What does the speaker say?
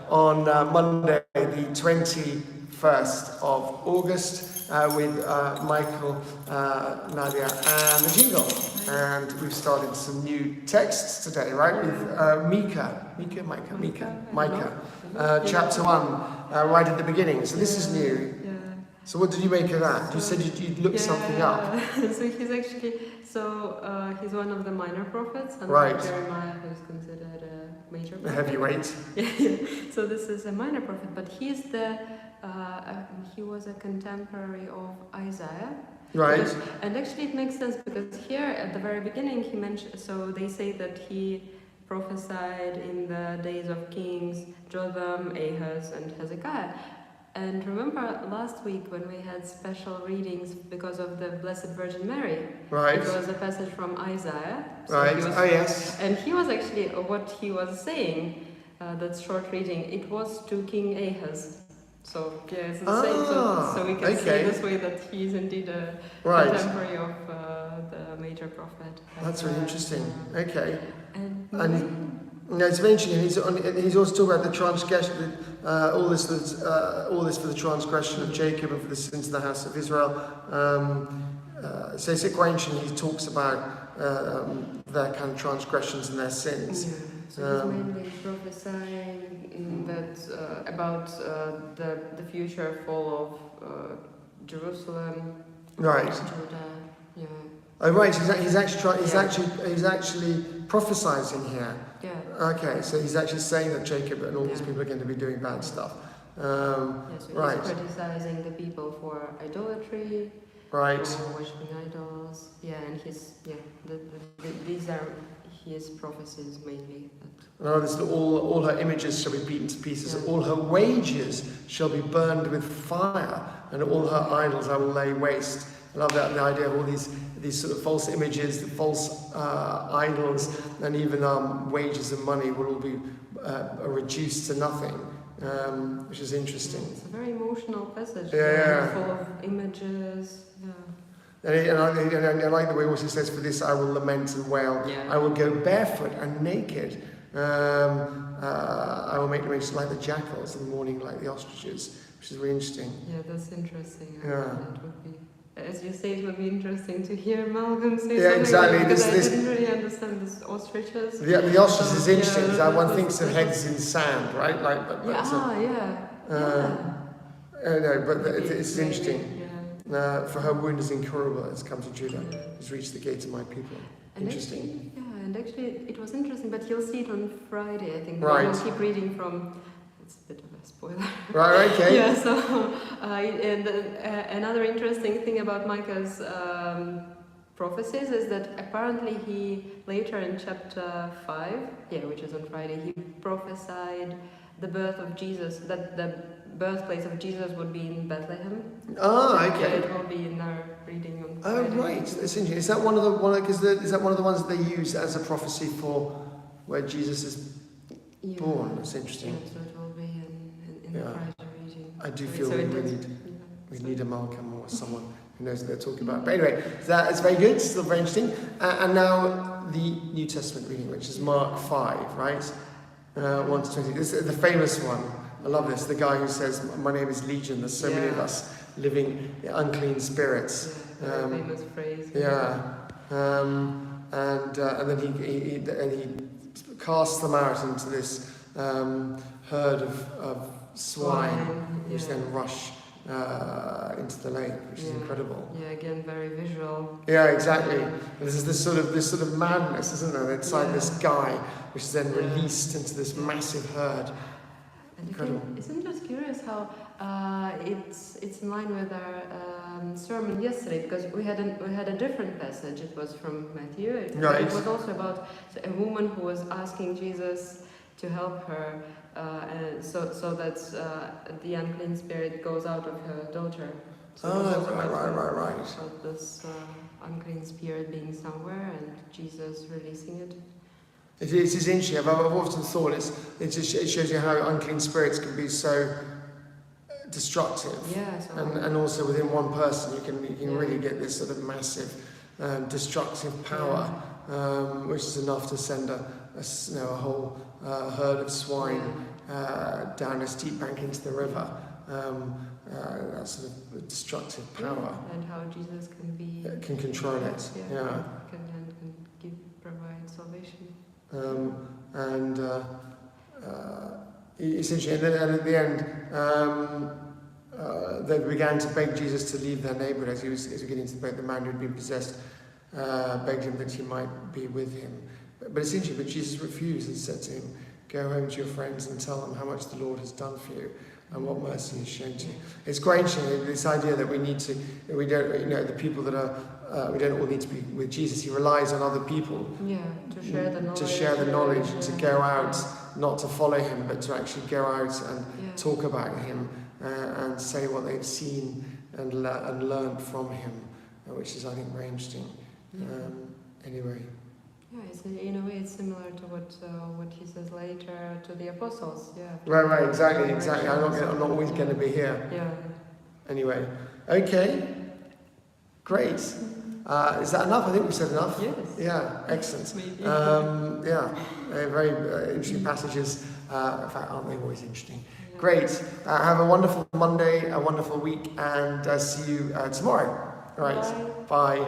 on Monday, the 21st of August, with Michael, Nadia, and the jingle. And we've started some new texts today, right? With Micah, chapter 1, right at the beginning. So this is new. So what did you make of that? You said you'd looked something up. So he's actually, he's one of the minor prophets, and right. Jeremiah, who's considered a major prophet. A heavyweight. So this is a minor prophet, but he's he was a contemporary of Isaiah. Right. And actually it makes sense because here at the very beginning he mentioned, so they say that he prophesied in the days of kings Jotham, Ahaz, and Hezekiah. And remember last week when we had special readings because of the Blessed Virgin Mary? Right. It was a passage from Isaiah. So right. Yes. And he was actually, what he was saying, that short reading, it was to King Ahaz. So yeah, it's the same. So we can see this way that he is indeed a contemporary of the major prophet. That's really interesting. Okay. And it's very interesting. He's also talking about the transgression, all this for the transgression of Jacob and for the sins of the house of Israel. So it's quite interesting. He talks about their kind of transgressions and their sins. Yeah. So he's mainly prophesying that about the future fall of Jerusalem, right? Judah. Yeah. Oh right, he's actually prophesizing here. Yeah. Okay, so he's actually saying that Jacob and all these people are going to be doing bad stuff. So he's criticizing the people for idolatry. Right. For worshiping idols. Yeah, and these are his prophecies mainly. All her images shall be beaten to pieces. Yeah. All her wages shall be burned with fire, and all her idols I will lay waste. I love that, the idea of all these sort of false images, the false idols, and even wages and money will all be reduced to nothing, which is interesting. It's a very emotional passage. Yeah. Full of images. Yeah. And I like the way also says, for this I will lament and wail. Yeah. I will go barefoot and naked. I will make the ranges like the jackals in the morning, like the ostriches, which is really interesting. Yeah, that's interesting. Yeah. It would be, as you say, it would be interesting to hear Malcolm say something exactly. Like, because I didn't really understand this ostriches. The ostrich is interesting because one thinks of heads in sand, right? But it's interesting. For her wound is incurable, has come to Judah, has reached the gate of my people. Interesting. Actually, it was interesting, but you'll see it on Friday, I think. Right. We'll keep reading from. It's a bit of a spoiler. Right. Okay. Yeah. So, another interesting thing about Micah's prophecies is that apparently he later in chapter 5, which is on Friday, he prophesied the birth of Jesus, that the birthplace of Jesus would be in Bethlehem. Okay. It will be in our reading on Friday. Oh, right. That's interesting. Is that one of the ones that they use as a prophecy for where Jesus is born? That's interesting. Yeah, so it will be in the Friday reading. I do feel we need a Malcolm or someone who knows what they're talking about. But anyway, that's very good. Still very interesting. And now the New Testament reading, which is Mark 5, right? 1 to 20. This is the famous one. I love this. The guy who says, "My name is Legion." There's so many of us living unclean spirits. Very famous phrase. And then he casts them out into this herd of swine, which then rush into the lake, which is incredible. Yeah, again, very visual. Yeah, exactly. And there's this sort of madness, isn't there, inside this guy, which is then released into this massive herd. And incredible. Isn't just curious how it's in line with our sermon yesterday, because we had a different passage. It was from Matthew. It was also about a woman who was asking Jesus to help her, so that the unclean spirit goes out of her daughter. So right. About this unclean spirit being somewhere and Jesus releasing it. It is interesting. I've often thought it shows you how unclean spirits can be so destructive. And also within one person you can really get this sort of massive destructive power, which is enough to send a whole herd of swine down a steep bank into the river. That sort of destructive power. And how Jesus can control it. Yeah. Can provide salvation. Essentially, and then at the end, they began to beg Jesus to leave their neighborhood as he was getting into the boat. The man who had been possessed begged him that he might be with him. But essentially, Jesus refused and said to him, "Go home to your friends and tell them how much the Lord has done for you and what mercy He's shown to you." It's quite interesting, this idea that we don't, the people that are, we don't all need to be with Jesus. He relies on other people. Yeah, to share the knowledge. To share the knowledge and to go out, not to follow Him, but to actually go out and talk about Him and say what they've seen and learned from Him, which is, I think, very interesting. Anyway. Yeah, in a way it's similar to what he says later to the apostles. Yeah. Right, exactly. I'm not always going to be here. Yeah. Anyway, okay, great. Is that enough? I think we said enough. Yes. Yeah, excellent. Maybe. Very interesting passages. In fact, aren't they always interesting? Yeah. Great. Have a wonderful Monday, a wonderful week, and see you tomorrow. All right. Bye.